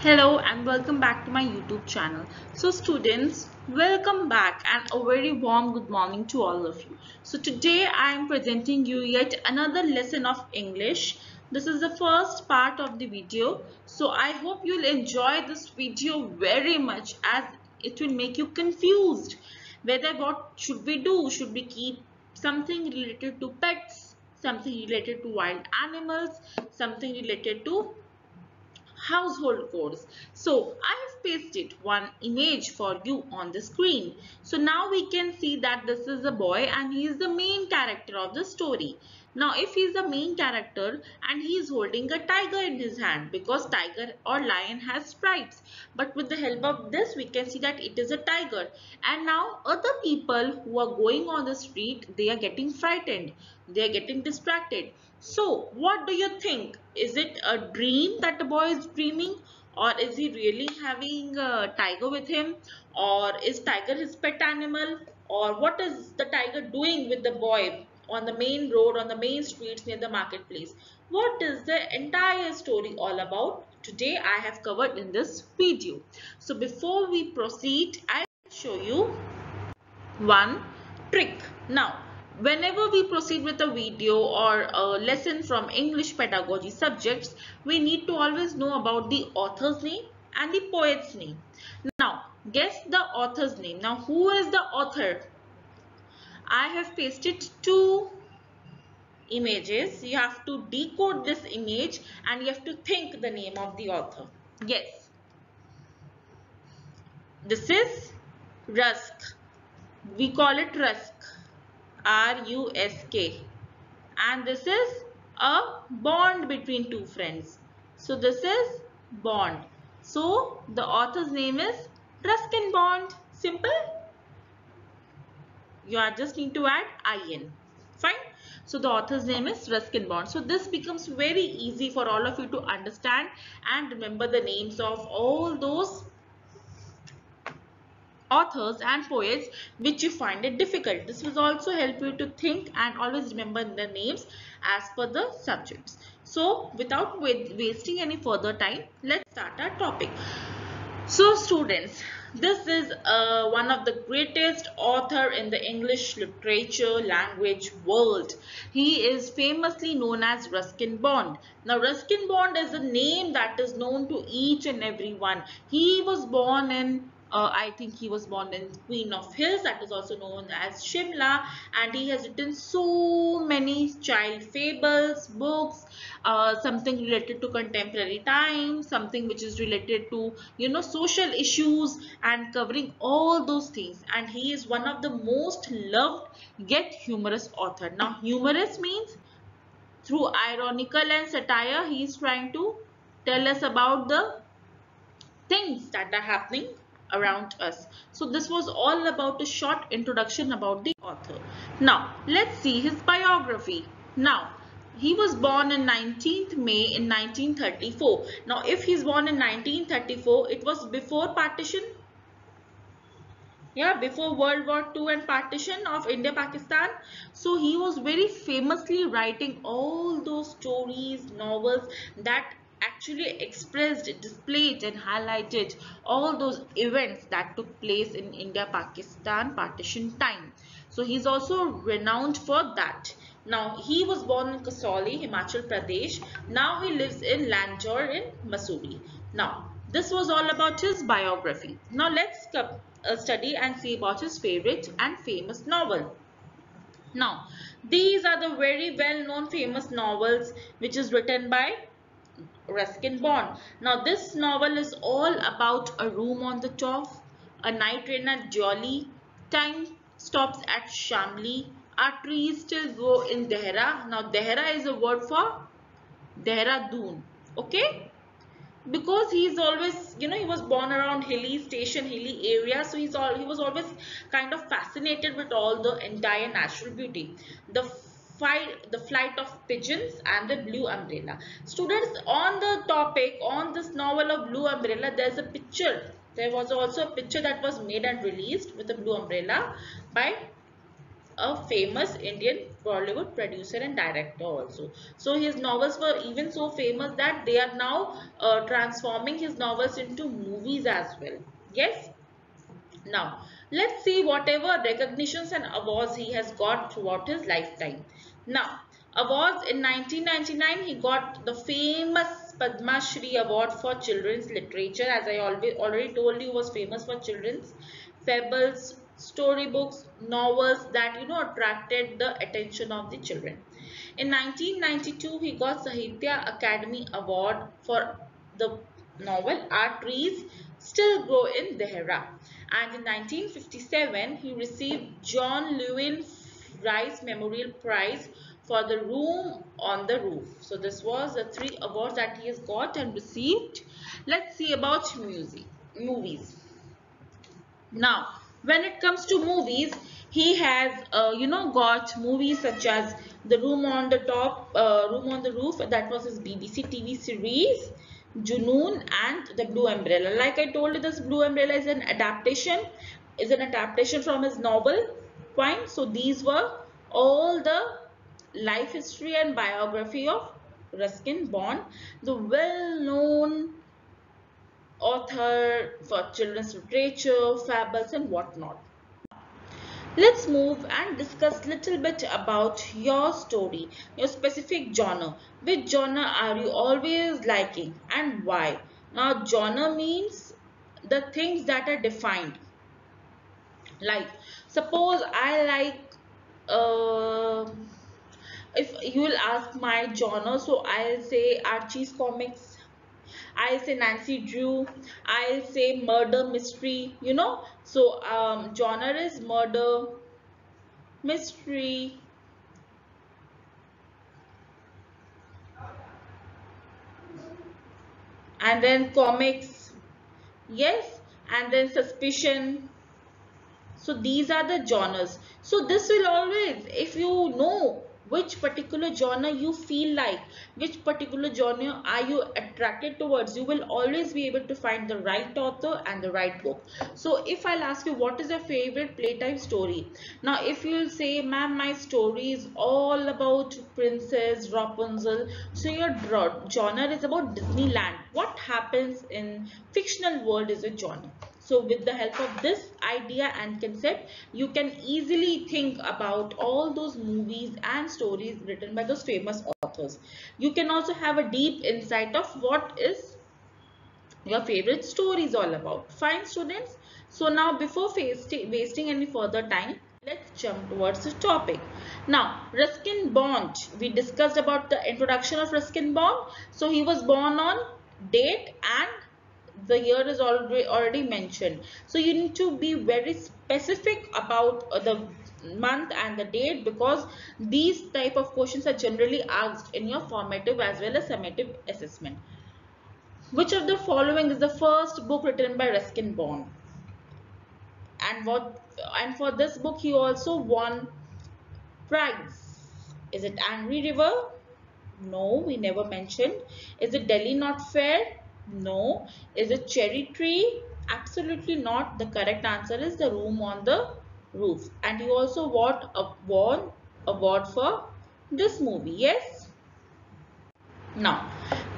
Hello and welcome back to my YouTube channel. So students, welcome back and a very warm good morning to all of you. So today I am presenting you yet another lesson of English. This is the first part of the video. So I hope you'll enjoy this video very much as it will make you confused. Whether what should we do? Should we keep something related to pets? Something related to wild animals? Something related to household codes. So I have pasted one image for you on the screen. So now we can see that this is a boy and he is the main character of the story. Now if he is the main character and he is holding a tiger in his hand, because tiger or lion has stripes, but with the help of this we can see that it is a tiger. And now other people who are going on the street, they are getting frightened, they are getting distracted. So what do you think? Is it a dream that the boy is dreaming, or is he really having a tiger with him, or is tiger his pet animal, or what is the tiger doing with the boy on the main road, on the main streets near the marketplace? What is the entire story all about? Today I have covered in this video. So before we proceed, I'll show you one trick. Now, whenever we proceed with a video or a lesson from English pedagogy subjects, we need to always know about the author's name and the poet's name. Now, guess the author's name. Now, who is the author? I have pasted two images. You have to decode this image and you have to think the name of the author. Yes, this is Rusk. We call it Rusk. R-U-S-K, and this is a bond between two friends. So this is Bond. So the author's name is Ruskin Bond. Simple. You just need to add IN. Fine. So the author's name is Ruskin Bond. So this becomes very easy for all of you to understand and remember the names of all those authors and poets which you find it difficult. This will also help you to think and always remember the names as per the subjects. So without wasting any further time, let's start our topic. So students, this is one of the greatest author in the English literature language world. He is famously known as Ruskin Bond. Now Ruskin Bond is a name that is known to each and everyone. He was born in I think he was born in Queen of Hills, that is also known as Shimla, and he has written so many child fables, books, something related to contemporary times, something which is related to social issues and covering all those things. And he is one of the most loved yet humorous author. Now humorous means through ironical and satire he is trying to tell us about the things that are happening around us. So this was all about a short introduction about the author. Now let's see his biography. Now he was born in 19th May in 1934. Now if he's born in 1934, it was before partition. Yeah, before World War II and partition of India Pakistan. So he was very famously writing all those stories, novels that actually expressed, displayed and highlighted all those events that took place in India Pakistan partition time. So he's also renowned for that. Now he was born in Kasauli, Himachal Pradesh. Now he lives in Lanjor in Mussoorie. Now this was all about his biography. Now let's study and see about his favorite and famous novel. Now these are the very well known famous novels which is written by Ruskin Bond. Now this novel is all about a room on the top, a night train at Jolly, time stops at Shamli, our trees still grow in Dehra. Now Dehra is a word for Dehradun. Okay? Because he's always, he was born around hilly station, hilly area, so he was always kind of fascinated with all the entire natural beauty, the flight of pigeons and the blue umbrella. Students, on the topic, on this novel of Blue Umbrella, there's a picture. There was also a picture that was made and released with a blue umbrella by a famous Indian Bollywood producer and director also. So his novels were even so famous that they are now transforming his novels into movies as well. Yes. Now, let's see whatever recognitions and awards he has got throughout his lifetime. Now, awards in 1999, he got the famous Padma Shri Award for Children's Literature, as I already told you, was famous for children's fables, storybooks, novels that attracted the attention of the children. In 1992, he got Sahitya Academy Award for the novel Our Trees Still Grow in Dehra. And in 1957, he received John Lewin Rice Memorial Prize for The Room on the Roof. So this was the three awards that he has got and received. Let's see about movies. Now, when it comes to movies, he has, got movies such as Room on the Roof. That was his BBC TV series, Junoon, and The Blue Umbrella. Like I told you, this Blue Umbrella is an adaptation from his novel. Fine. So these were all the life history and biography of Ruskin Bond, the well-known author for children's literature, fables and whatnot. Let's move and discuss little bit about your story, your specific genre. Which genre are you always liking and why? Now, genre means the things that are defined. Like, suppose I like, uh, if you will ask my genre, so I'll say Archie's comics, I'll say Nancy Drew, I'll say murder mystery, So genre is murder, mystery, and then comics, yes, and then suspicion. So these are the genres. So this will always, if you know which particular genre you feel like, which particular genre are you attracted towards, you will always be able to find the right author and the right book. So if I'll ask you what is your favorite playtime story, now if you'll say, ma'am, my story is all about Princess Rapunzel, so your genre is about Disneyland. What happens in fictional world is a genre. So with the help of this idea and concept, you can easily think about all those movies and stories written by those famous authors. You can also have a deep insight of what is your favorite story is all about. Fine, students. So now before wasting any further time, let's jump towards the topic. Now, Ruskin Bond. We discussed about the introduction of Ruskin Bond. So he was born on date and the year is already mentioned. So you need to be very specific about the month and the date, because these type of questions are generally asked in your formative as well as summative assessment. Which of the following is the first book written by Ruskin Bond? And for this book he also won prize. Is it Angry River? No, we never mentioned. Is it Delhi Not Fair? No. Is it Cherry Tree? Absolutely not. The correct answer is The Room on the Roof. And he also won award for this movie. Yes. Now,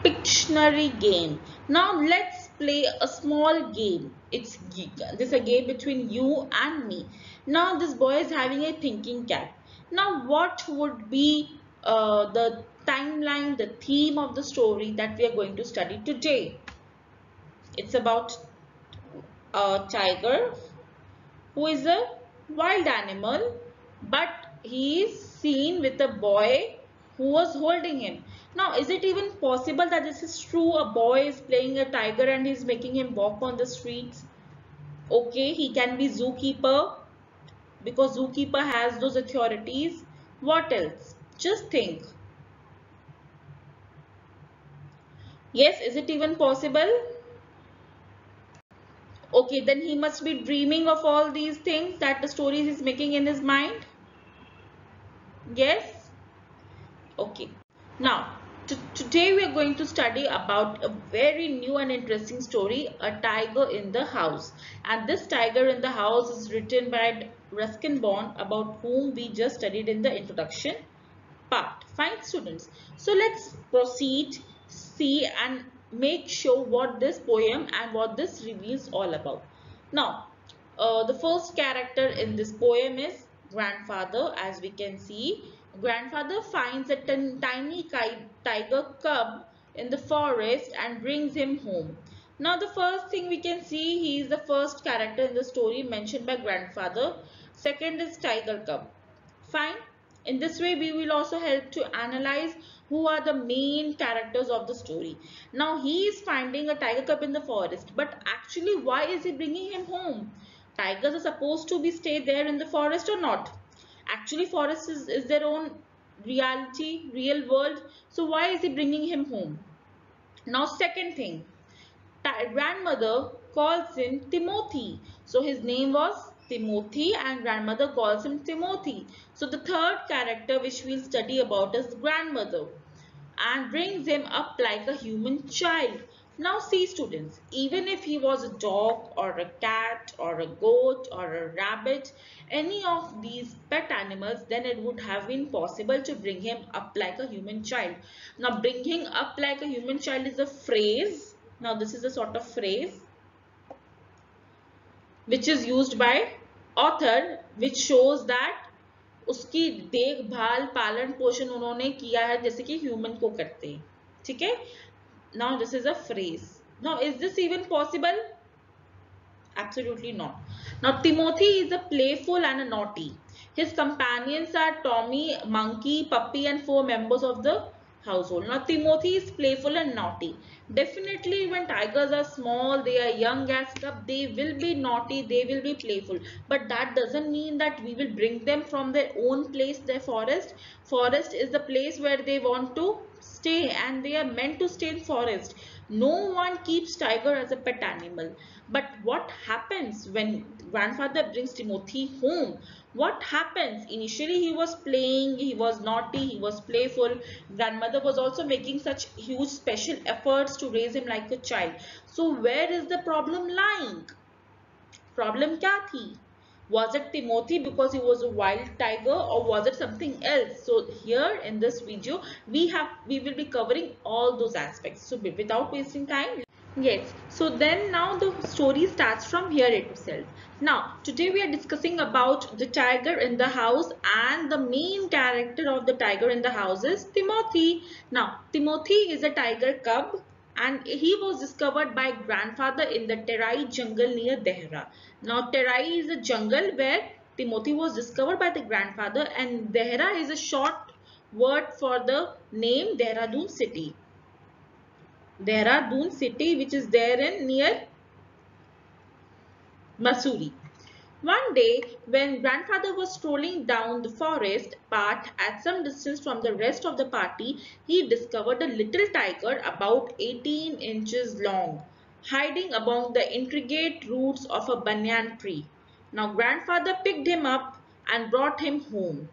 Pictionary game. Now let's play a small game. This is a game between you and me. Now this boy is having a thinking cap. Now what would be the timeline, the theme of the story that we are going to study today? It's about a tiger who is a wild animal, but he is seen with a boy who was holding him. Now, is it even possible that this is true? A boy is playing a tiger and is making him walk on the streets. Okay, he can be zookeeper because zookeeper has those authorities. What else? Just think. Yes, is it even possible? Okay, then he must be dreaming of all these things that the stories is making in his mind. Yes. Okay. Now, Today we are going to study about a very new and interesting story, A Tiger in the House. And this Tiger in the House is written by Ruskin Bond, about whom we just studied in the introduction part. Fine, students. So let's proceed, see and make sure what this poem and what this reveals all about. Now, the first character in this poem is grandfather. As we can see, grandfather finds a tiny tiger cub in the forest and brings him home. Now, the first thing we can see, he is the first character in the story mentioned by grandfather. Second is tiger cub. Fine. In this way, we will also help to analyze who are the main characters of the story. Now, he is finding a tiger cub in the forest, but actually, why is he bringing him home? Tigers are supposed to be stay there in the forest or not? Actually, forest is their own reality, real world. So, why is he bringing him home? Now, second thing, grandmother calls him Timothy. So his name was Timothy and grandmother calls him Timothy. So the third character which we'll study about is grandmother and brings him up like a human child. Now see students, even if he was a dog or a cat or a goat or a rabbit, any of these pet animals, then it would have been possible to bring him up like a human child. Now bringing up like a human child is a phrase. Now this is a sort of phrase which is used by author, which shows that उसकी देखभाल पालन पोषण उन्होंने किया है जैसे कि human को करते हैं. ठीक है. Now this is a phrase. Now is this even possible? Absolutely not. Now Timothy is a playful and a naughty. His companions are Tommy, Monkey, Puppy and 4 members of the household. Now Timothy is playful and naughty. Definitely when tigers are small, they are young as cub, they will be naughty, they will be playful. But that doesn't mean that we will bring them from their own place, their forest. Forest is the place where they want to stay and they are meant to stay in forest. No one keeps tiger as a pet animal. But what happens when grandfather brings Timothy home? What happens? Initially he was playing, he was naughty, he was playful. Grandmother was also making such huge special efforts to raise him like a child. So where is the problem lying? Problem क्या थी? Was it Timothy because he was a wild tiger or was it something else? So here in this video we will be covering all those aspects. So without wasting time, yes, so then now the story starts from here itself. Now, today we are discussing about the tiger in the house and the main character of the tiger in the house is Timothy. Now, Timothy is a tiger cub and he was discovered by grandfather in the Terai jungle near Dehra. Now, Terai is a jungle where Timothy was discovered by the grandfather and Dehra is a short word for the name Dehradun city. Dehradun city which is there in near Missouri. One day when grandfather was strolling down the forest path at some distance from the rest of the party, he discovered a little tiger about 18 inches long, hiding among the intricate roots of a banyan tree. Now grandfather picked him up and brought him home.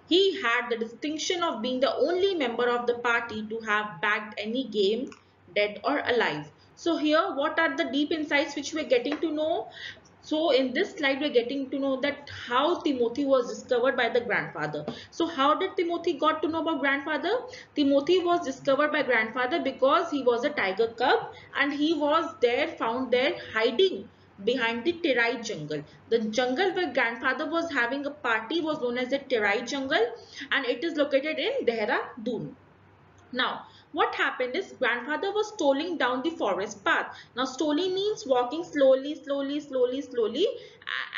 He had the distinction of being the only member of the party to have bagged any game, dead or alive. So here, what are the deep insights which we are getting to know? So in this slide, we are getting to know that how Timothy was discovered by the grandfather. So how did Timothy got to know about grandfather? Timothy was discovered by grandfather because he was a tiger cub and he was there, found there hiding behind the Terai jungle. The jungle where grandfather was having a party was known as the Terai jungle and it is located in Dehradun. Now, what happened is grandfather was strolling down the forest path. Now, strolling means walking slowly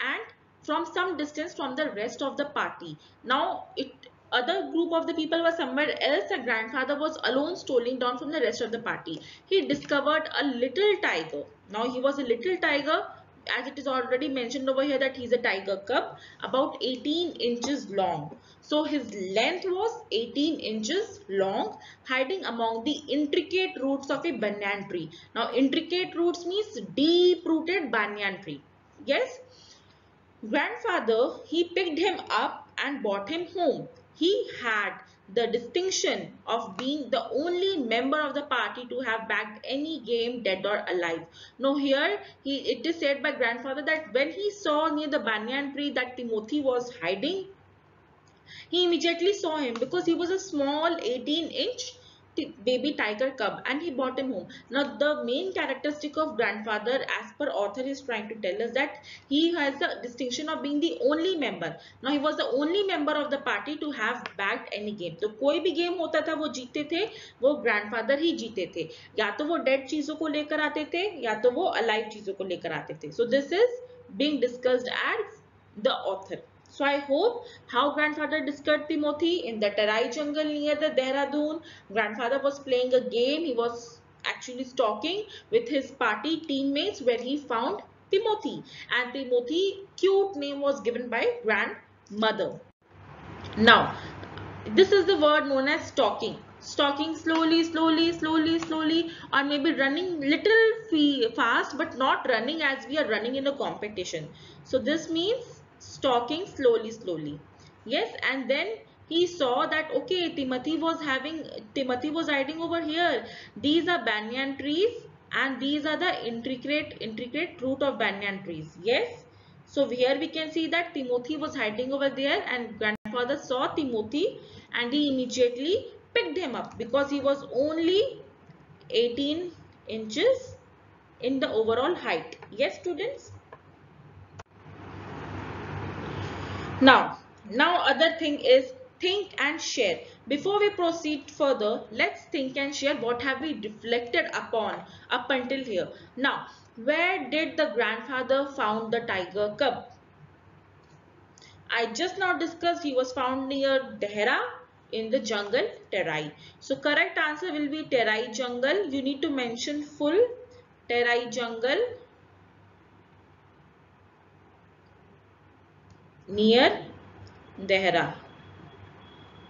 and from some distance from the rest of the party. Now, other group of the people were somewhere else and grandfather was alone strolling down from the rest of the party. He discovered a little tiger. Now, he was a little tiger as it is already mentioned over here that he's a tiger cub about 18 inches long. So his length was 18 inches long, hiding among the intricate roots of a banyan tree. Now intricate roots means deep rooted banyan tree. Yes. Grandfather, he picked him up and brought him home. He had the distinction of being the only member of the party to have bagged any game, dead or alive. Now here it is said by grandfather that when he saw near the banyan tree that Timothy was hiding, he immediately saw him because he was a small 18-inch baby tiger cub, and he brought him home. Now the main characteristic of grandfather, as per author, is trying to tell us that he has the distinction of being the only member. Now he was the only member of the party to have bagged any game. तो कोई भी game होता था वो जीतते थे, वो grandfather ही जीते थे. या तो वो डेड चीजों को लेकर आते थे या तो वो अलाइव चीजों को लेकर आते थे. So this is being discussed as the author. So I hope how grandfather discovered Timothy in the Terai jungle near the Dehradun. Grandfather was playing a game. He was actually stalking with his party teammates where he found Timothy. And Timothy, cute name was given by grandmother. Now, this is the word known as stalking. Stalking slowly, slowly, slowly, slowly, or maybe running little fast, but not running as we are running in a competition. So this means stalking slowly, slowly. Yes, and then he saw that okay, Timothy was hiding over here. These are banyan trees, and these are the intricate root of banyan trees. Yes. So here we can see that Timothy was hiding over there, and grandfather saw Timothy and he immediately picked him up because he was only 18 inches in the overall height. Yes, students? Now other thing is think and share. Before we proceed further, let's think and share what have we reflected upon up until here. Now, where did the grandfather found the tiger cub? I just now discussed he was found near Dehra in the jungle Terai. So correct answer will be Terai jungle. You need to mention full Terai jungle near Dehra.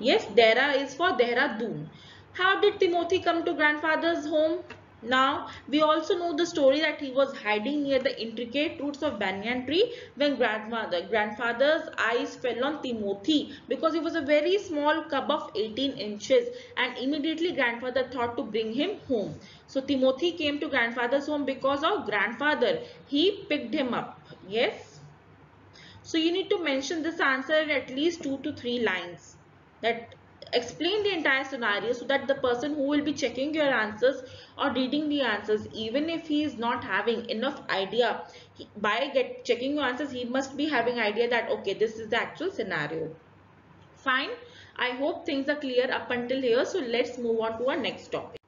Yes, Dehra is for Dehradun. How did Timothy come to grandfather's home? Now, we also know the story that he was hiding near the intricate roots of banyan tree when grandfather's eyes fell on Timothy because he was a very small cub of 18 inches, and immediately grandfather thought to bring him home. So, Timothy came to grandfather's home because of grandfather. He picked him up. Yes. So, you need to mention this answer in at least 2 to 3 lines that explain the entire scenario so that the person who will be checking your answers or reading the answers, even if he is not having enough idea, by checking your answers, he must be having idea that okay, this is the actual scenario. Fine. I hope things are clear up until here. So let's move on to our next topic.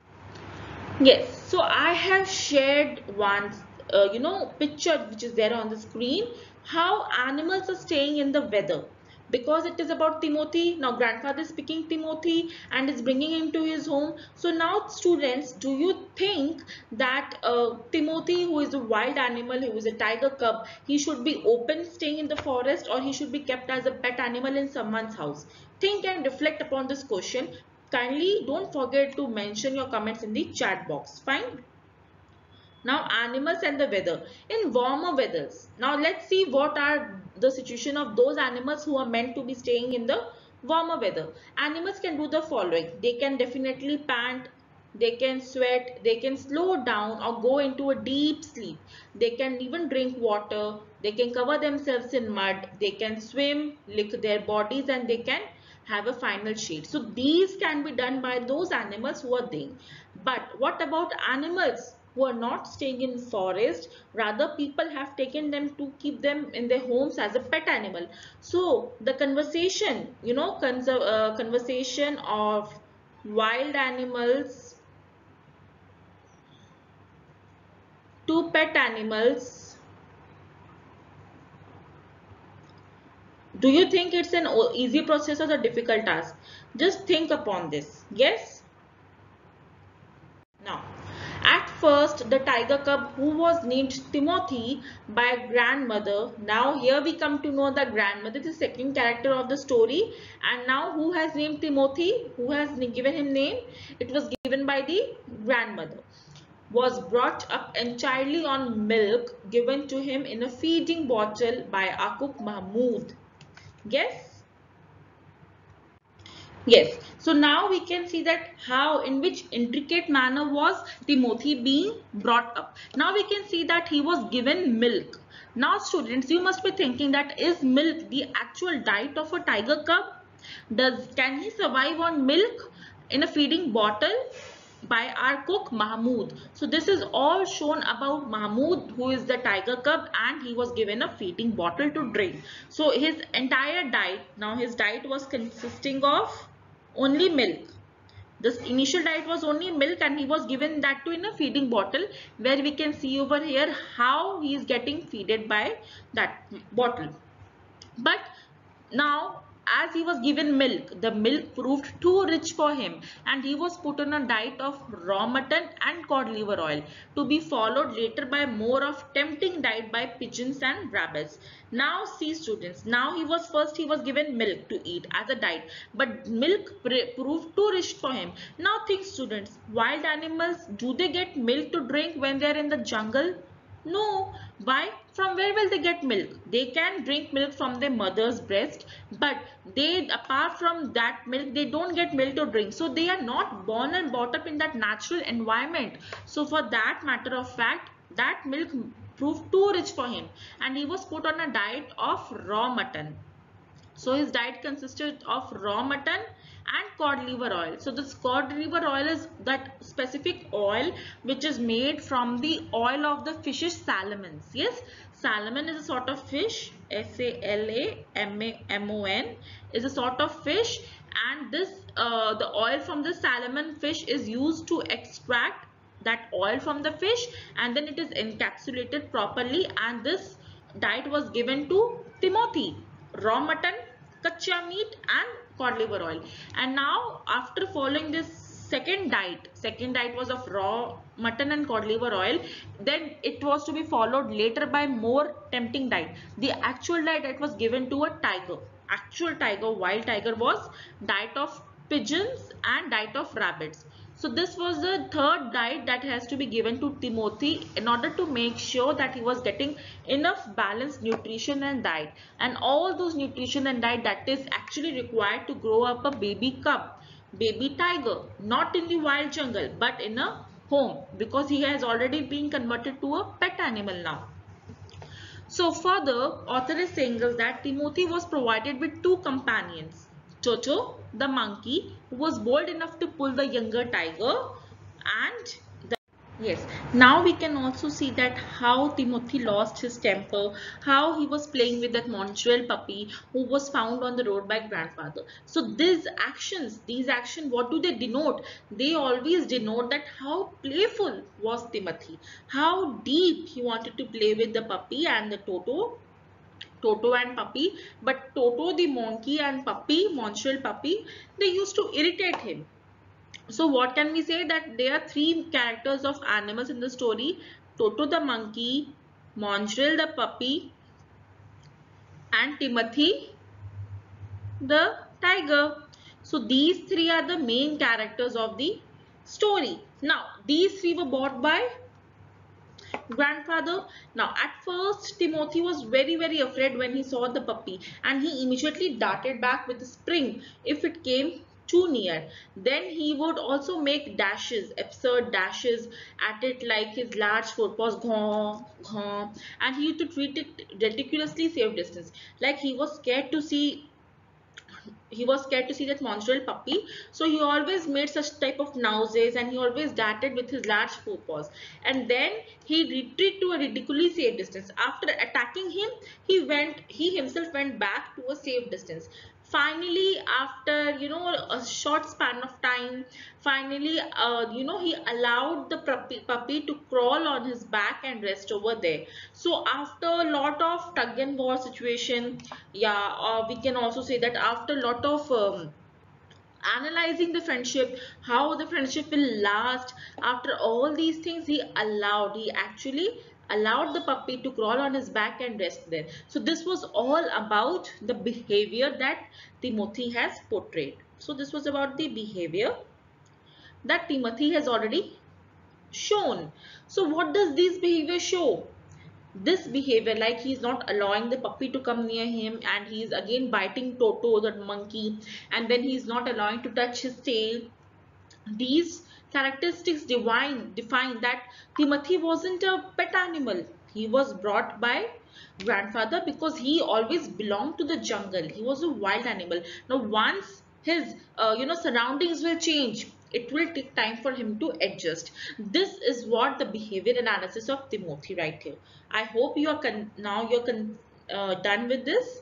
Yes, so I have shared one picture which is there on the screen, how animals are staying in the weather, because it is about Timothy. Now grandfather is picking Timothy and is bringing him to his home. So now students, do you think that Timothy, who is a wild animal, who is a tiger cub, he should be open staying in the forest, or he should be kept as a pet animal in someone's house? Think and reflect upon this question. Kindly don't forget to mention your comments in the chat box. Fine. Now animals and the weather. In warmer weathers. Now let's see what are the situation of those animals who are meant to be staying in the warmer weather. Animals can do the following. They can definitely pant. They can sweat. They can slow down or go into a deep sleep. They can even drink water. They can cover themselves in mud. They can swim, lick their bodies, and they can have a final shade. So these can be done by those animals who are there. But what about animals who are not staying in forest? Rather, people have taken them to keep them in their homes as a pet animal. So the conversation, conversation of wild animals to pet animals. Do you think it's an easy process or a difficult task? Just think upon this. Yes? Now, at first, the tiger cub who was named Timothy by grandmother. Now, here we come to know the grandmother, the second character of the story. And now, who has named Timothy? Who has given him name? It was given by the grandmother. Was brought up entirely on milk given to him in a feeding bottle by Akuk Mahmood. Yes? Yes, so now we can see that how, in which intricate manner was Timothy being brought up. Now we can see that he was given milk. Now students, you must be thinking that is milk the actual diet of a tiger cub? Can he survive on milk in a feeding bottle? By our cook Mahmood. So this is all shown about Mahmood, who is the tiger cub, and he was given a feeding bottle to drink. So his entire diet, now his diet was consisting of only milk. This initial diet was only milk, and he was given that too in a feeding bottle, where we can see over here how he is getting feeded by that bottle. But now, as he was given milk, the milk proved too rich for him, and he was put on a diet of raw mutton and cod liver oil, to be followed later by more of tempting diet by pigeons and rabbits. Now see students, now he was given milk to eat as a diet, but milk proved too rich for him. Now think students, wild animals, do they get milk to drink when they are in the jungle? No. Why? From where will they get milk? They can drink milk from their mother's breast, but they, apart from that milk, they don't get milk to drink. So they are not born and brought up in that natural environment. So for that matter of fact, that milk proved too rich for him, and he was put on a diet of raw mutton. So his diet consisted of raw mutton and cod liver oil. So this cod liver oil is that specific oil which is made from the oil of the fish's salmons. Yes, salmon is a sort of fish. Salamon is a sort of fish, and this the oil from the salmon fish is used to extract that oil from the fish, and then it is encapsulated properly, and this diet was given to Timothy: raw mutton, kacha meat, and cod liver oil. And now after following this second diet was of raw mutton and cod liver oil, then it was to be followed later by more tempting diet. The actual diet that was given to a tiger, actual tiger, wild tiger, was diet of pigeons and diet of rabbits. So this was the third diet that has to be given to Timothy in order to make sure that he was getting enough balanced nutrition and diet, and all those nutrition and diet that is actually required to grow up a baby cub, baby tiger, not in the wild jungle but in a home, because he has already been converted to a pet animal now. So further, author is saying us that Timothy was provided with two companions: Toto, the monkey, who was bold enough to pull the younger tiger, and yes, now we can also see that how Timothy lost his temper, how he was playing with that Montreal puppy who was found on the road by grandfather. So these actions, what do they denote? They always denote that how playful was Timothy, how deep he wanted to play with the puppy and the Toto and puppy. But Toto, the monkey, and puppy, Montreal puppy, they used to irritate him. So what can we say? That there are three characters of animals in the story: Toto the monkey, Montreal the puppy, and Timothy the tiger. So these three are the main characters of the story. Now these three were bought by grandfather. Now at first Timothy was very afraid when he saw the puppy, and he immediately darted back with a spring if it came too near. Then he would also make dashes, absurd dashes at it, like his large forepaws, ghaw, ghaw, and he used to treat it ridiculously safe distance, like he was scared to see that Montreal puppy. So he always made such type of noises, and he always darted with his large forepaws. And then he retreated to a ridiculously safe distance. After attacking him, he himself went back to a safe distance. Finally, after a short span of time, finally he allowed the puppy to crawl on his back and rest over there. So after a lot of tug and war situation, yeah, we can also say that after a lot of analyzing the friendship, how the friendship will last, after all these things, he actually allowed the puppy to crawl on his back and rest there. So this was all about the behavior that Timothy has portrayed. So this was about the behavior that Timothy has already shown. So what does this behavior show? This behavior, like he's not allowing the puppy to come near him, and he's again biting Toto, the monkey, and then he's not allowing to touch his tail. These characteristics define that Timothy wasn't a pet animal. He was brought by grandfather because he always belonged to the jungle. He was a wild animal. Now, once his surroundings will change, it will take time for him to adjust. This is what the behavior analysis of Timothy right here. I hope you are done with this.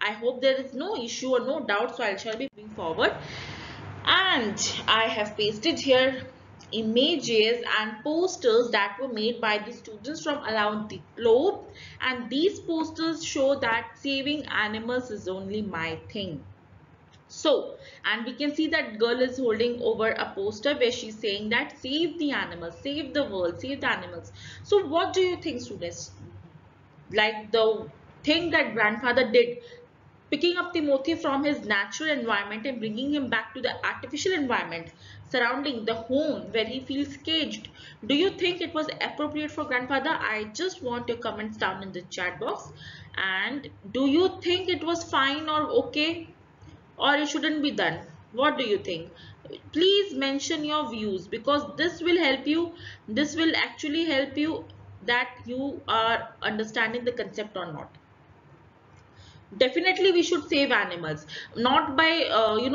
I hope there is no issue or no doubt, so I shall be moving forward. And I have pasted here images and posters that were made by the students from around the globe, and these posters show that saving animals is only my thing. So, and we can see that girl is holding over a poster where she's saying that save the animals, save the world, save the animals. So what do you think, students? Like the thing that grandfather did, picking up Timothy from his natural environment and bringing him back to the artificial environment surrounding the home where he feels caged. Do you think it was appropriate for grandfather? I just want your comments down in the chat box. And do you think it was fine or okay, or it shouldn't be done? What do you think? Please mention your views, because this will help you. This will actually help you that you are understanding the concept or not. Definitely we should save animals, not by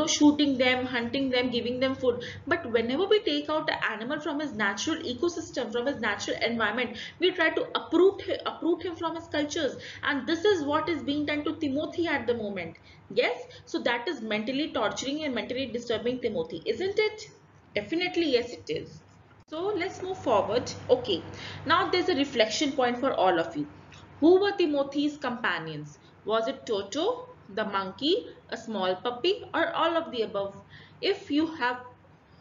shooting them, hunting them, giving them food, but whenever we take out an animal from his natural ecosystem, from his natural environment, we try to uproot him from his cultures. And this is what is being done to Timothy at the moment. Yes, so that is mentally torturing and mentally disturbing Timothy, isn't it? Definitely yes, it is. So let's move forward. Okay, now there's a reflection point for all of you. Who were Timothy's companions? Was it Toto, the monkey, a small puppy, or all of the above? If you have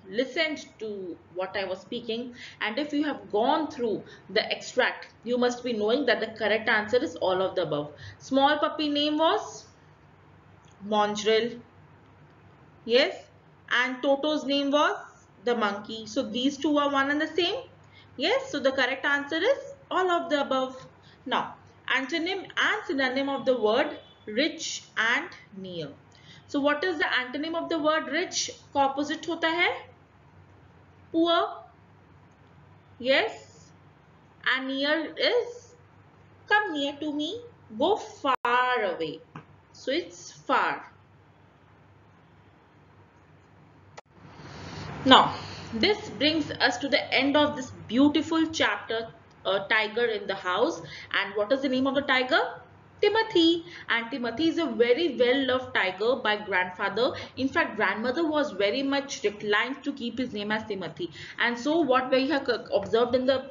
listened to what I was speaking, and if you have gone through the extract, you must be knowing that the correct answer is all of the above. Small puppy name was Mongrel. Yes, and Toto's name was the monkey. So these two are one and the same. Yes, so the correct answer is all of the above. Now, antonym and synonym of the word rich and near. So what is the antonym of the word rich? का opposite होता है poor. Yes, and near is come near to me, go far away. So it's far. Now, this brings us to the end of this beautiful chapter, Tiger in the House. And what is the name of the tiger? Timothy. And Timothy is a very well-loved tiger by grandfather. In fact, grandmother was very much inclined to keep his name as Timothy. And so what we have observed in the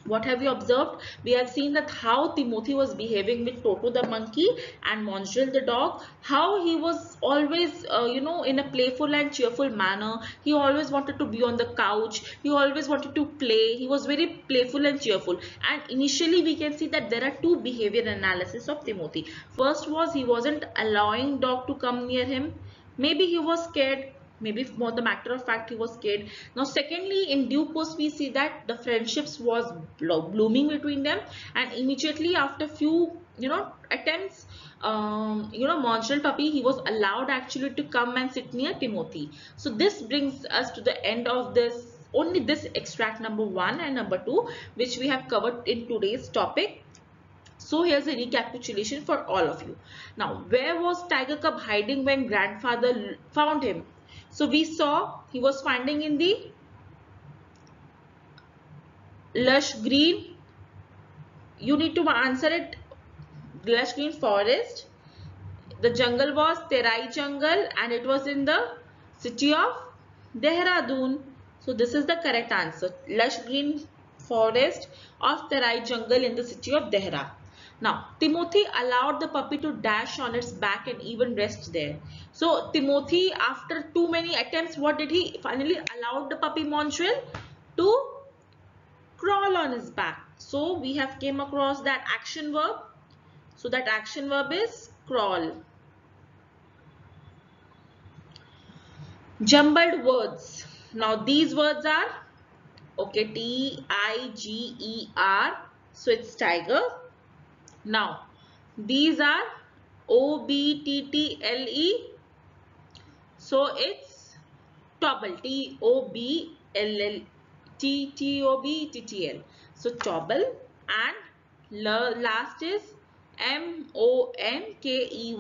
what have we observed? We have seen that how Timothy was behaving with Toto the monkey and Mongrel the dog, how he was always in a playful and cheerful manner. He always wanted to be on the couch, he always wanted to play, he was very playful and cheerful. And initially we can see that there are two behavior analysis of Timothy. First was he wasn't allowing dog to come near him. Maybe he was scared, maybe more the matter of fact he was scared. Now secondly, in due course we see that the friendships was blooming between them, and immediately after few attempts, Mongrel puppy, he was allowed actually to come and sit near Timothy. So this brings us to the end of this, only this extract number 1 and number 2, which we have covered in today's topic. So here's a recapitulation for all of you. Now, where was Tiger Cub hiding when grandfather found him? So we saw he was finding in the lush green, you need to answer it, lush green forest. The jungle was Terai jungle, and it was in the city of Dehradun. So this is the correct answer, lush green forest of Terai jungle in the city of Dehra. Now, Timothy allowed the puppy to dash on its back and even rest there. So, Timothy, after too many attempts, what did he finally allowed the puppy Mongrel to crawl on his back. So, we have came across that action verb. So, that action verb is crawl. Jumbled words. Now, these words are, okay, Tiger, So it's tiger. Now these are OBTTLE. So it's tobble. TOBLLTTOBTTL. So tobble. And last is MONKEY,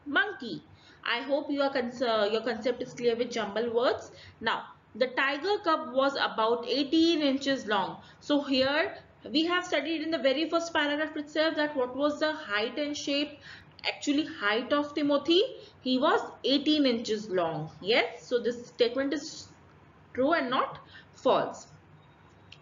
monkey. I hope your concept is clear with jumble words. Now the tiger cub was about 18 inches long. So here we have studied in the very first paragraph itself that what was the height and shape, actually height of Timothy. He was 18 inches long. Yes, so this statement is true and not false.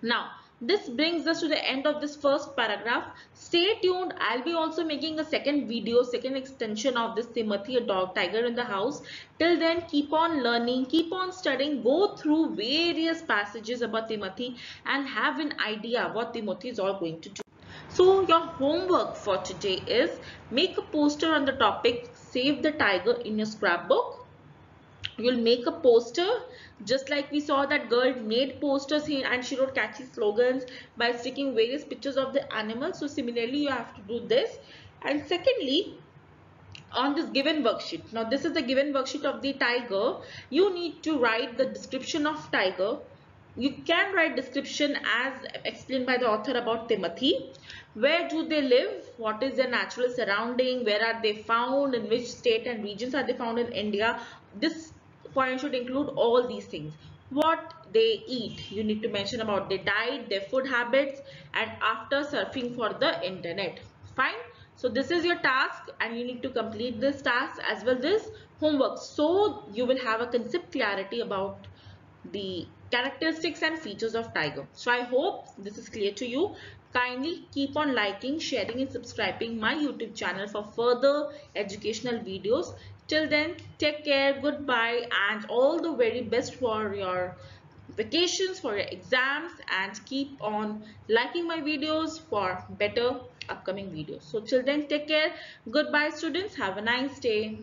Now this brings us to the end of this first paragraph. Stay tuned. I'll be also making a second video, second extension of this Timothy, a dog tiger in the house. Till then, keep on learning, keep on studying, go through various passages about Timothy and have an idea what Timothy is all going to do. So your homework for today is make a poster on the topic Save the Tiger in your scrapbook. You'll make a poster just like we saw that girl made posters here and she wrote catchy slogans by sticking various pictures of the animals. So similarly you have to do this. And secondly, on this given worksheet, now this is the given worksheet of the tiger, you need to write the description of tiger. You can write description as explained by the author about Timothy. Where do they live? What is their natural surrounding? Where are they found? In which state and regions are they found in India? This point should include all these things. What they eat, you need to mention about their diet, their food habits, and after surfing for the internet. Fine. So this is your task and you need to complete this task as well this homework. So you will have a concept clarity about the characteristics and features of tiger. So I hope this is clear to you. Kindly keep on liking, sharing and subscribing my YouTube channel for further educational videos. Till then, take care, goodbye and all the very best for your vacations, for your exams, and keep on liking my videos for better upcoming videos. So till then, take care, goodbye students, have a nice day.